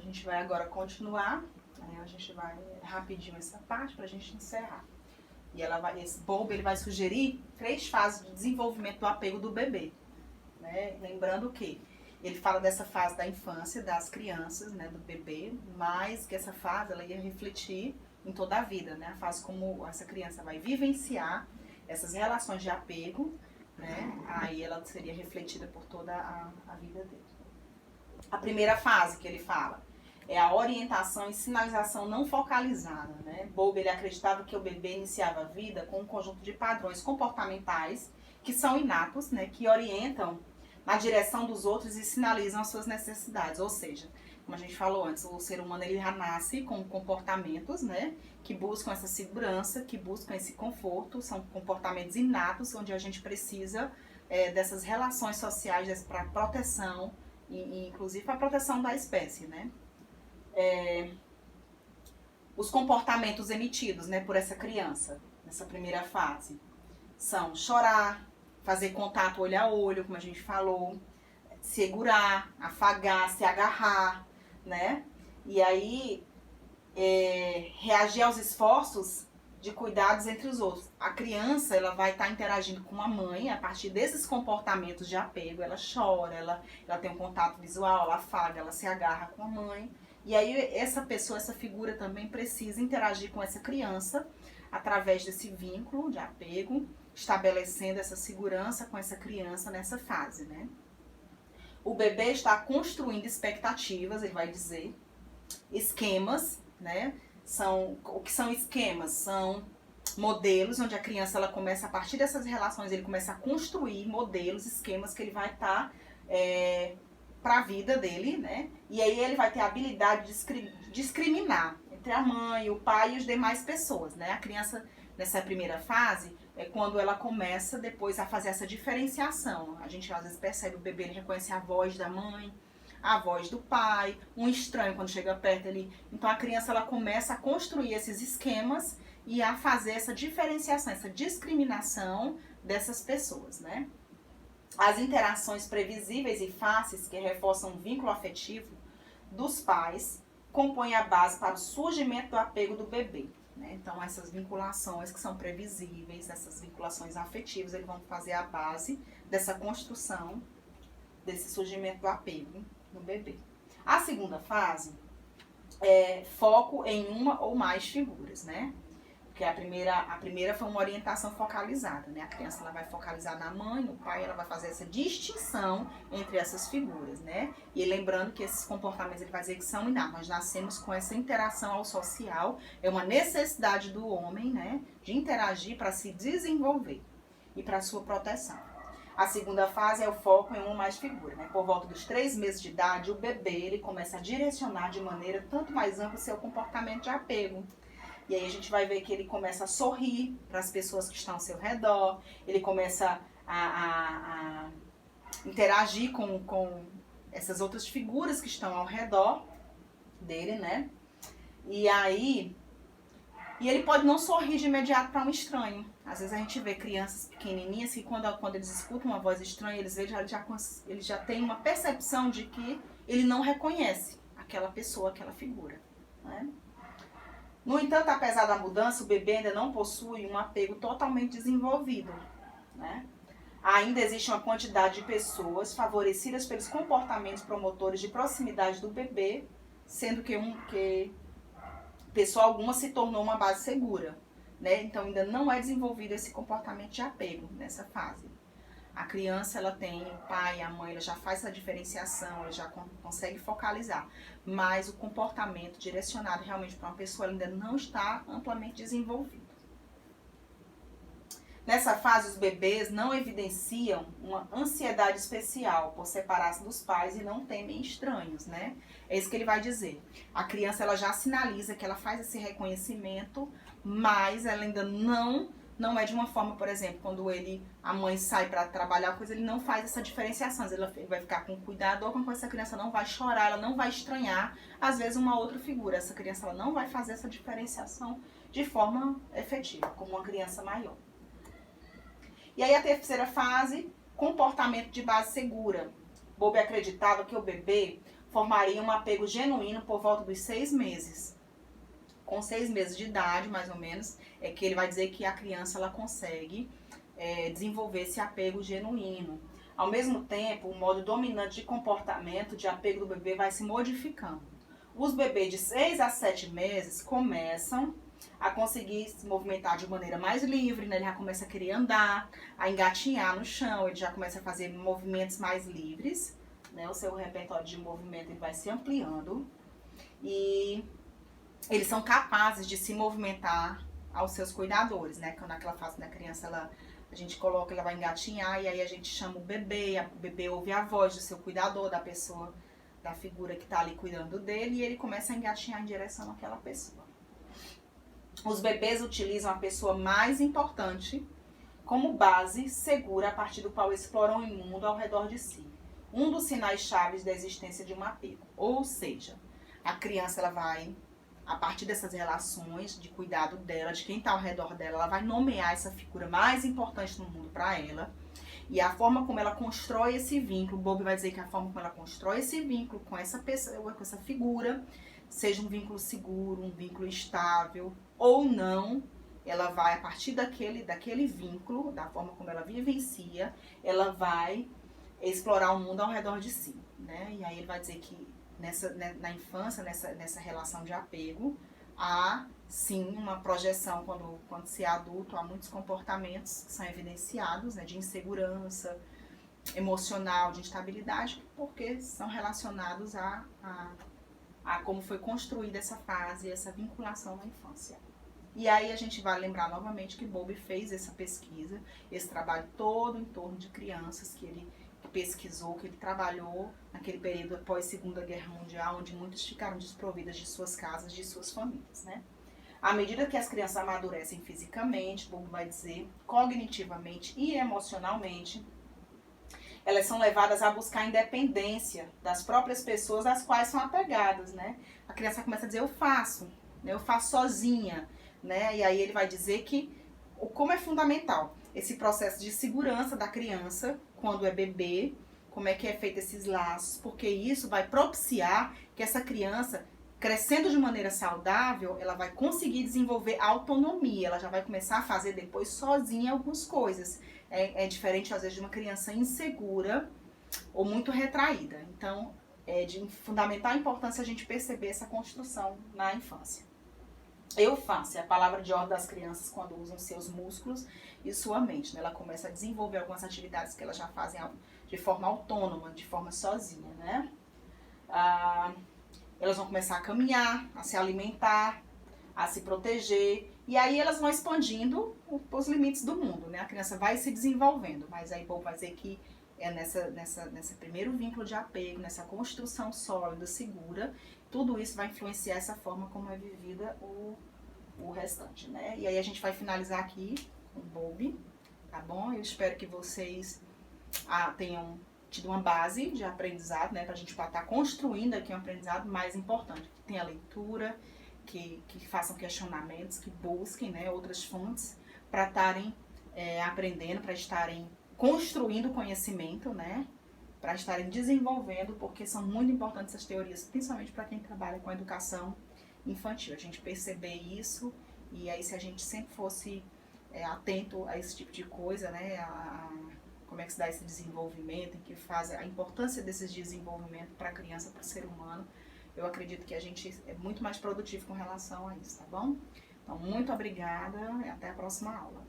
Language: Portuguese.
gente vai agora continuar, né? A gente vai rapidinho essa parte pra gente encerrar. E esse Bowlby ele vai sugerir 3 fases de desenvolvimento do apego do bebê, né? Lembrando que ele fala dessa fase da infância, das crianças, né, do bebê, mas que essa fase ela ia refletir em toda a vida, né? A fase como essa criança vai vivenciar essas relações de apego, né? Aí ela seria refletida por toda a vida dele. A primeira fase que ele fala é a orientação e sinalização não focalizada, né? Bowlby ele acreditava que o bebê iniciava a vida com um conjunto de padrões comportamentais que são inatos, né? Que orientam na direção dos outros e sinalizam as suas necessidades. Ou seja, como a gente falou antes, o ser humano ele já nasce com comportamentos, né? Que buscam essa segurança, que buscam esse conforto, são comportamentos inatos onde a gente precisa dessas relações sociais para proteção, e inclusive para a proteção da espécie, né? Os comportamentos emitidos, né, por essa criança, nessa primeira fase, são chorar, fazer contato olho a olho, como a gente falou, segurar, afagar, se agarrar, né? E aí, reagir aos esforços de cuidados entre os outros. A criança, ela vai estar interagindo com a mãe, a partir desses comportamentos de apego, ela chora, ela tem um contato visual, ela afaga, ela se agarra com a mãe. E aí essa pessoa, essa figura também precisa interagir com essa criança através desse vínculo de apego, estabelecendo essa segurança com essa criança nessa fase, né? O bebê está construindo expectativas, ele vai dizer, esquemas, né? O que são esquemas? São modelos onde a criança ela começa, a partir dessas relações, ele começa a construir modelos, esquemas que ele vai estar para a vida dele, né? E aí ele vai ter a habilidade de discriminar entre a mãe, o pai e as demais pessoas, né? A criança, nessa primeira fase, é quando ela começa depois a fazer essa diferenciação. A gente às vezes percebe o bebê, ele reconhece a voz da mãe, a voz do pai, um estranho quando chega perto ali. Então a criança ela começa a construir esses esquemas e a fazer essa diferenciação, essa discriminação dessas pessoas, né? As interações previsíveis e fáceis que reforçam o vínculo afetivo dos pais compõem a base para o surgimento do apego do bebê, né? Então essas vinculações que são previsíveis, essas vinculações afetivas, eles vão fazer a base dessa construção, desse surgimento do apego no bebê. A segunda fase é foco em uma ou mais figuras, né? Porque a primeira foi uma orientação focalizada, né? A criança ela vai focalizar na mãe, no pai, ela vai fazer essa distinção entre essas figuras, né? E lembrando que esses comportamentos ele vai dizer que são inatos. Nós nascemos com essa interação ao social, é uma necessidade do homem, né? De interagir para se desenvolver e para sua proteção. A segunda fase é o foco em uma ou mais figura, né? Por volta dos 3 meses de idade, o bebê ele começa a direcionar de maneira tanto mais ampla o seu comportamento de apego. E aí a gente vai ver que ele começa a sorrir para as pessoas que estão ao seu redor, ele começa a interagir com essas outras figuras que estão ao redor dele, né? E aí... E ele pode não sorrir de imediato para um estranho. Às vezes a gente vê crianças pequenininhas que quando eles escutam uma voz estranha, eles já têm uma percepção de que ele não reconhece aquela pessoa, aquela figura, né? No entanto, apesar da mudança, o bebê ainda não possui um apego totalmente desenvolvido, né? Ainda existe uma quantidade de pessoas favorecidas pelos comportamentos promotores de proximidade do bebê, sendo que pessoa alguma se tornou uma base segura, né? Então ainda não é desenvolvido esse comportamento de apego nessa fase. A criança ela tem o pai, a mãe, ela já faz essa diferenciação, ela já consegue focalizar, mas o comportamento direcionado realmente para uma pessoa ainda não está amplamente desenvolvido. Nessa fase, os bebês não evidenciam uma ansiedade especial por separar-se dos pais e não temem estranhos, né? É isso que ele vai dizer. A criança ela já sinaliza que ela faz esse reconhecimento, mas ela ainda não é de uma forma, por exemplo, quando a mãe sai para trabalhar, ele não faz essa diferenciação. Ele vai ficar com cuidado ou com essa criança não vai chorar, ela não vai estranhar, às vezes, uma outra figura. Essa criança ela não vai fazer essa diferenciação de forma efetiva, como uma criança maior. E aí a terceira fase, comportamento de base segura. Bowlby acreditava que o bebê formaria um apego genuíno por volta dos 6 meses. Com 6 meses de idade, mais ou menos, é que ele vai dizer que a criança ela consegue desenvolver esse apego genuíno. Ao mesmo tempo, o modo dominante de comportamento de apego do bebê vai se modificando. Os bebês de 6 a 7 meses começam a conseguir se movimentar de maneira mais livre, né? Ele já começa a querer andar, a engatinhar no chão, ele já começa a fazer movimentos mais livres, né? O seu repertório de movimento ele vai se ampliando e eles são capazes de se movimentar aos seus cuidadores, né? Quando naquela fase da criança a gente coloca, ela vai engatinhar e aí a gente chama o bebê ouve a voz do seu cuidador, da pessoa, da figura que está ali cuidando dele e ele começa a engatinhar em direção àquela pessoa. Os bebês utilizam a pessoa mais importante como base segura a partir do qual exploram o mundo ao redor de si. Um dos sinais chaves da existência de um apego. Ou seja, a criança ela vai, a partir dessas relações de cuidado dela, de quem está ao redor dela, ela vai nomear essa figura mais importante no mundo para ela. E a forma como ela constrói esse vínculo, o Bowlby vai dizer que a forma como ela constrói esse vínculo com essa pessoa, com essa figura, seja um vínculo seguro, um vínculo estável ou não, ela vai, a partir daquele vínculo, da forma como ela vivencia, ela vai explorar o mundo ao redor de si, né? E aí ele vai dizer que na infância, nessa relação de apego, há sim uma projeção, quando se é adulto, há muitos comportamentos que são evidenciados, né, de insegurança emocional, de instabilidade, porque são relacionados a como foi construída essa fase, essa vinculação na infância. E aí a gente vai lembrar novamente que Bowlby fez essa pesquisa, esse trabalho todo em torno de crianças que ele pesquisou, que ele trabalhou naquele período após a Segunda Guerra Mundial, onde muitas ficaram desprovidas de suas casas, de suas famílias, né? À medida que as crianças amadurecem fisicamente, Bowlby vai dizer, cognitivamente e emocionalmente, elas são levadas a buscar a independência das próprias pessoas às quais são apegadas, né? A criança começa a dizer, eu faço, né? Eu faço sozinha, né? E aí ele vai dizer que como é fundamental esse processo de segurança da criança quando é bebê, como é que é feito esses laços, porque isso vai propiciar que essa criança, crescendo de maneira saudável, ela vai conseguir desenvolver autonomia, ela já vai começar a fazer depois sozinha algumas coisas. É diferente, às vezes, de uma criança insegura ou muito retraída. Então, é de fundamental importância a gente perceber essa construção na infância. Eu faço, é a palavra de ordem das crianças quando usam seus músculos e sua mente, né? Ela começa a desenvolver algumas atividades que elas já fazem de forma autônoma, de forma sozinha, né? Elas vão começar a caminhar, a se alimentar, a se proteger, e aí elas vão expandindo os limites do mundo, né? A criança vai se desenvolvendo, mas aí Bowlby vai dizer que é nesse primeiro vínculo de apego, nessa construção sólida, segura, tudo isso vai influenciar essa forma como é vivida o restante, né? E aí a gente vai finalizar aqui com Bowlby, tá bom? Eu espero que vocês tenham tido uma base de aprendizado, né? Pra gente estar construindo aqui um aprendizado mais importante, que tenha leitura, que façam questionamentos, que busquem, né, outras fontes para estarem aprendendo, para estarem construindo conhecimento, né, para estarem desenvolvendo, porque são muito importantes essas teorias, principalmente para quem trabalha com educação infantil. A gente perceber isso e aí se a gente sempre fosse atento a esse tipo de coisa, né, como é que se dá esse desenvolvimento, em que faz a importância desse desenvolvimento para a criança, para o ser humano, eu acredito que a gente é muito mais produtivo com relação a isso, tá bom? Então, muito obrigada e até a próxima aula.